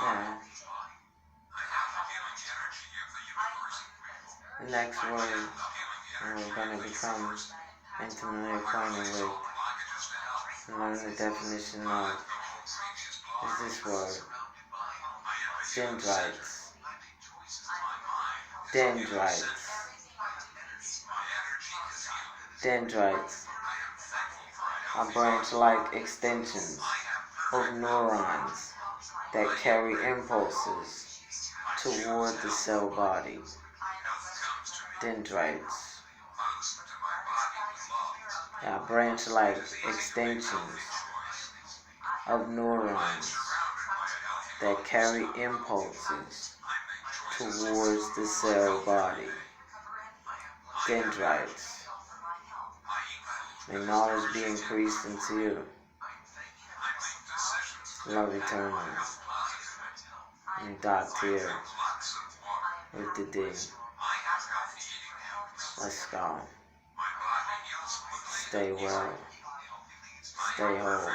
Yeah. The next word we're going to become intimately acquainted with and learn the definition of is this word, dendrites. Dendrites. Dendrites are branch-like extensions of neurons that carry impulses toward the cell body. Dendrites are branch-like extensions of neurons that carry impulses towards the cell body. Dendrites. May knowledge be increased into you. Love eternal. And Dr. here with the D. Let's go. Stay well. Stay whole.